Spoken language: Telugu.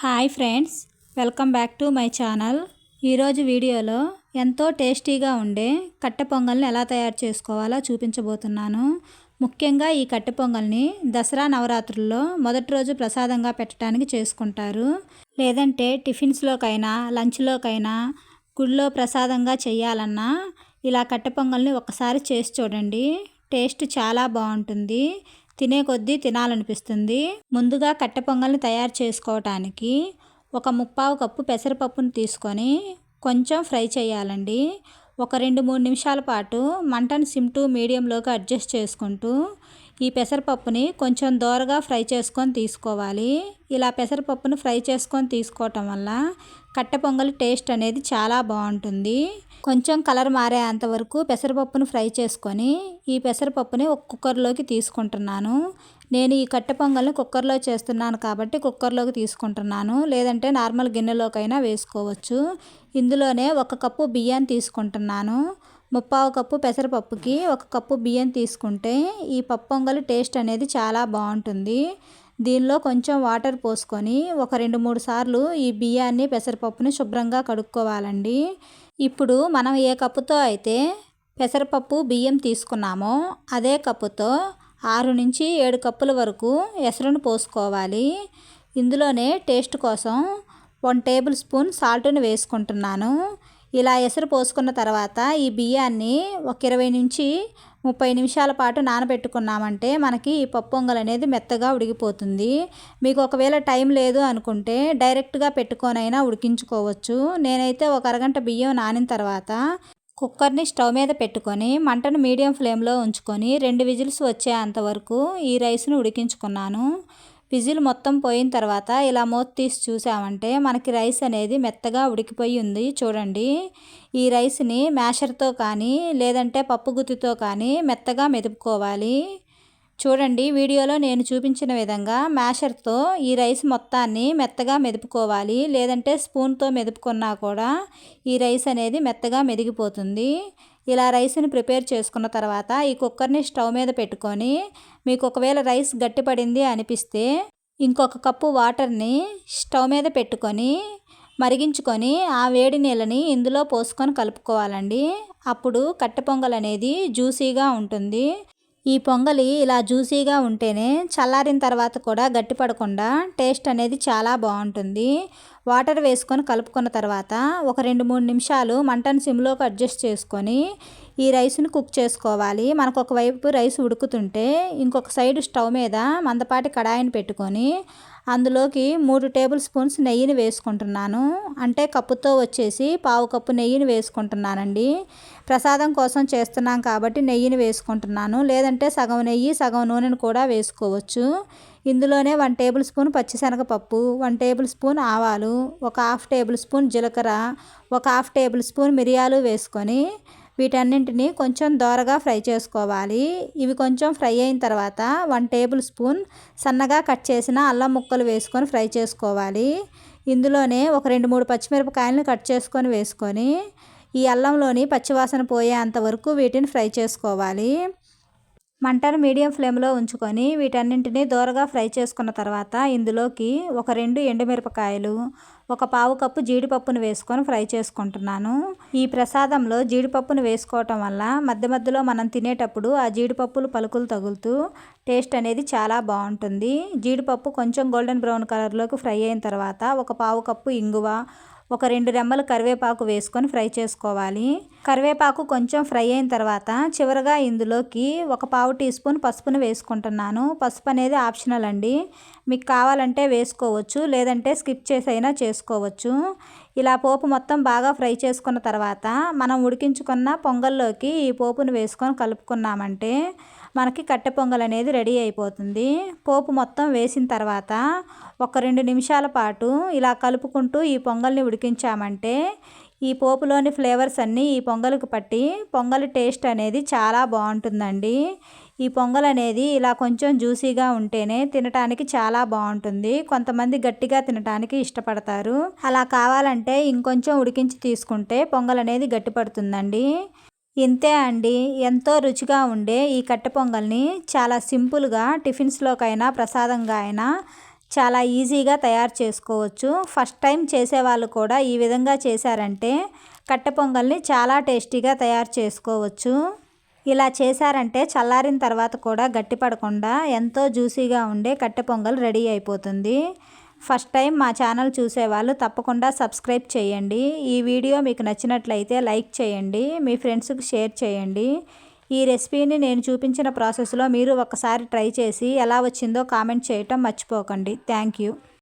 Hi friends, welcome back to my channel. ఈరోజు వీడియోలో ఎంతో టేస్టీగా ఉండే కట్టె పొంగల్ని ఎలా తయారు చేసుకోవాలో చూపించబోతున్నాను. ముఖ్యంగా ఈ కట్టె పొంగల్ని దసరా నవరాత్రుల్లో మొదటి రోజు ప్రసాదంగా పెట్టడానికి చేసుకుంటారు. లేదంటే టిఫిన్స్లోకైనా లంచ్లోకైనా గుళ్ళో ప్రసాదంగా చేయాలన్నా ఇలా కట్టె పొంగల్ని ఒక్కసారి చేసి చూడండి. టేస్ట్ చాలా బాగుంటుంది. తినే కొద్దీ తినాలనిపిస్తుంది. ముందుగా కట్టె పొంగల్ని తయారు చేసుకోవటానికి ఒక ముప్పావు కప్పు పెసరపప్పును తీసుకొని కొంచెం ఫ్రై చేయాలండి. ఒక 2-3 నిమిషాల పాటు మంటను సిమ్ టు మీడియంలోకి అడ్జస్ట్ చేసుకుంటూ ఈ పెసరపప్పుని కొంచెం దోరగా ఫ్రై చేసుకొని తీసుకోవాలి. ఇలా పెసరపప్పును ఫ్రై చేసుకొని తీసుకోవటం వల్ల కట్టె పొంగల్ టేస్ట్ అనేది చాలా బాగుంటుంది. కొంచెం కలర్ మారేంత వరకు పెసరపప్పును ఫ్రై చేసుకొని ఈ పెసరపప్పుని ఒక కుక్కర్లోకి తీసుకుంటున్నాను. నేను ఈ కట్టె పొంగల్ని కుక్కర్లో చేస్తున్నాను కాబట్టి కుక్కర్లోకి తీసుకుంటున్నాను. లేదంటే నార్మల్ గిన్నెలోకైనా వేసుకోవచ్చు. ఇందులోనే 1 కప్పు బియ్యాన్ని తీసుకుంటున్నాను. ముప్పావు కప్పు పెసరపప్పుకి 1 కప్పు బియ్యం తీసుకుంటే ఈ పప్పు పొంగల్ టేస్ట్ అనేది చాలా బాగుంటుంది. దీనిలో కొంచెం వాటర్ పోసుకొని ఒక 2-3 సార్లు ఈ బియ్యాన్ని పెసరపప్పుని శుభ్రంగా కడుక్కోవాలండి. ఇప్పుడు మనం ఏ కప్పుతో అయితే పెసరపప్పు బియ్యం తీసుకున్నామో అదే కప్పుతో 6-7 కప్పుల వరకు ఎసరును పోసుకోవాలి. ఇందులోనే టేస్ట్ కోసం 1 టేబుల్ స్పూన్ సాల్ట్ని వేసుకుంటున్నాను. ఇలా ఎసరు పోసుకున్న తర్వాత ఈ బియ్యాన్ని ఒక 20-30 నిమిషాల పాటు నానబెట్టుకున్నామంటే మనకి ఈ పప్పు పొంగల్ అనేది మెత్తగా ఉడికిపోతుంది. మీకు ఒకవేళ టైం లేదు అనుకుంటే డైరెక్ట్గా పెట్టుకొనైనా ఉడికించుకోవచ్చు. నేనైతే ఒక అరగంట బియ్యం నానిన తర్వాత కుక్కర్ని స్టవ్ మీద పెట్టుకొని మంటను మీడియం ఫ్లేమ్లో ఉంచుకొని 2 విజిల్స్ వచ్చేంత వరకు ఈ రైస్ను ఉడికించుకున్నాను. విజిల్ మొత్తం పోయిన తర్వాత ఇలా మూత తీసి చూసామంటే మనకి రైస్ అనేది మెత్తగా ఉడికిపోయి ఉంది. చూడండి, ఈ రైస్ని మ్యాషర్తో కానీ లేదంటే పప్పు గుత్తితో కానీ మెత్తగా మెదుపుకోవాలి. చూడండి, వీడియోలో నేను చూపించిన విధంగా మ్యాషర్తో ఈ రైస్ మొత్తాన్ని మెత్తగా మెదుపుకోవాలి. లేదంటే స్పూన్తో మెదుపుకున్నా కూడా ఈ రైస్ అనేది మెత్తగా మెదిగిపోతుంది. ఇలా రైస్ని ప్రిపేర్ చేసుకున్న తర్వాత ఈ కుక్కర్ని స్టవ్ మీద పెట్టుకొని మీకు ఒకవేళ రైస్ గట్టిపడింది అనిపిస్తే ఇంకొక కప్పు వాటర్ని స్టవ్ మీద పెట్టుకొని మరిగించుకొని ఆ వేడి నీళ్ళని ఇందులో పోసుకొని కలుపుకోవాలండి. అప్పుడు కట్టె పొంగల్ అనేది జ్యూసీగా ఉంటుంది. ఈ పొంగలి ఇలా జ్యూసీగా ఉంటేనే చల్లారిన తర్వాత కూడా గట్టిపడకుండా టేస్ట్ అనేది చాలా బాగుంటుంది. వాటర్ వేసుకొని కలుపుకున్న తర్వాత ఒక 2-3 నిమిషాలు మంటను సిమ్లోకి అడ్జస్ట్ చేసుకొని ఈ రైస్ని కుక్ చేసుకోవాలి. మనకు ఒకవైపు రైస్ ఉడుకుతుంటే ఇంకొక సైడ్ స్టవ్ మీద మందపాటి కడాయిని పెట్టుకొని అందులోకి 3 టేబుల్ స్పూన్స్ నెయ్యిని వేసుకుంటున్నాను. అంటే కప్పుతో వచ్చేసి పావు కప్పు నెయ్యిని వేసుకుంటున్నానండి. ప్రసాదం కోసం చేస్తున్నాం కాబట్టి నెయ్యిని వేసుకుంటున్నాను. లేదంటే సగం నెయ్యి సగం నూనెను కూడా వేసుకోవచ్చు. ఇందులోనే 1 టేబుల్ స్పూన్ పచ్చిశనగపప్పు, 1 టేబుల్ స్పూన్ ఆవాలు, ఒక 1/2 టేబుల్ స్పూన్ జీలకర్ర, ఒక 1/2 టేబుల్ స్పూన్ మిరియాలు వేసుకొని వీటన్నింటినీ కొంచెం దోరగా ఫ్రై చేసుకోవాలి. ఇవి కొంచెం ఫ్రై అయిన తర్వాత 1 టేబుల్ స్పూన్ సన్నగా కట్ చేసిన అల్లం ముక్కలు వేసుకొని ఫ్రై చేసుకోవాలి. ఇందులోనే ఒక 2-3 పచ్చిమిరపకాయలను కట్ చేసుకొని వేసుకొని ఈ అల్లంలోని పచ్చివాసన పోయేంత వరకు వీటిని ఫ్రై చేసుకోవాలి. మంటను మీడియం ఫ్లేమ్లో ఉంచుకొని వీటన్నింటినీ దోరగా ఫ్రై చేసుకున్న తర్వాత ఇందులోకి ఒక 2 ఎండుమిరపకాయలు, ఒక పావు కప్పు జీడిపప్పును వేసుకొని ఫ్రై చేసుకుంటున్నాను. ఈ ప్రసాదంలో జీడిపప్పును వేసుకోవటం వల్ల మధ్య మధ్యలో మనం తినేటప్పుడు ఆ జీడిపప్పులు పలుకులు తగులుతూ టేస్ట్ అనేది చాలా బాగుంటుంది. జీడిపప్పు కొంచెం గోల్డెన్ బ్రౌన్ కలర్లోకి ఫ్రై అయిన తర్వాత ఒక పావు కప్పు ఇంగువ, ఒక 2 రెమ్మలు కరివేపాకు వేసుకొని ఫ్రై చేసుకోవాలి. కరివేపాకు కొంచెం ఫ్రై అయిన తర్వాత చివరగా ఇందులోకి ఒక పావు టీ స్పూన్ పసుపును వేసుకుంటున్నాను. పసుపు అనేది ఆప్షనల్ అండి. మీకు కావాలంటే వేసుకోవచ్చు, లేదంటే స్కిప్ చేసైనా చేసుకోవచ్చు. ఇలా పోపు మొత్తం బాగా ఫ్రై చేసుకున్న తర్వాత మనం ఉడికించుకున్న పొంగల్లోకి ఈ పోపును వేసుకొని కలుపుకున్నామంటే మనకి కట్టె పొంగల్ అనేది రెడీ అయిపోతుంది. పోపు మొత్తం వేసిన తర్వాత ఒక 2 నిమిషాల పాటు ఇలా కలుపుకుంటూ ఈ పొంగల్ని ఉడికించామంటే ఈ పోపులోని ఫ్లేవర్స్ అన్నీ ఈ పొంగల్కి పట్టి పొంగల్ టేస్ట్ అనేది చాలా బాగుంటుందండి. ఈ పొంగల్ అనేది ఇలా కొంచెం జ్యూసీగా ఉంటేనే తినటానికి చాలా బాగుంటుంది. కొంతమంది గట్టిగా తినటానికి ఇష్టపడతారు. అలా కావాలంటే ఇంకొంచెం ఉడికించి తీసుకుంటే పొంగల్ అనేది గట్టిపడుతుందండి. ఇంతే అండి, ఎంతో రుచిగా ఉండే ఈ కట్టె పొంగల్ని చాలా సింపుల్గా టిఫిన్స్లోకైనా ప్రసాదంగా అయినా చాలా ఈజీగా తయారు చేసుకోవచ్చు. ఫస్ట్ టైం చేసేవాళ్ళు కూడా ఈ విధంగా చేశారంటే కట్టె పొంగల్ని చాలా టేస్టీగా తయారు చేసుకోవచ్చు. ఇలా చేశారంటే చల్లారిన తర్వాత కూడా గట్టిపడకుండా ఎంతో జ్యూసీగా ఉండే కట్టె పొంగల్ రెడీ అయిపోతుంది. ఫస్ట్ టైం మా ఛానల్ చూసేవాళ్ళు తప్పకుండా సబ్స్క్రైబ్ చేయండి. ఈ వీడియో మీకు నచ్చినట్లయితే లైక్ చేయండి, మీ ఫ్రెండ్స్కి షేర్ చేయండి. ఈ రెసిపీని నేను చూపించిన ప్రాసెస్లో మీరు ఒకసారి ట్రై చేసి ఎలా వచ్చిందో కామెంట్ చేయటం మర్చిపోకండి. Thank you.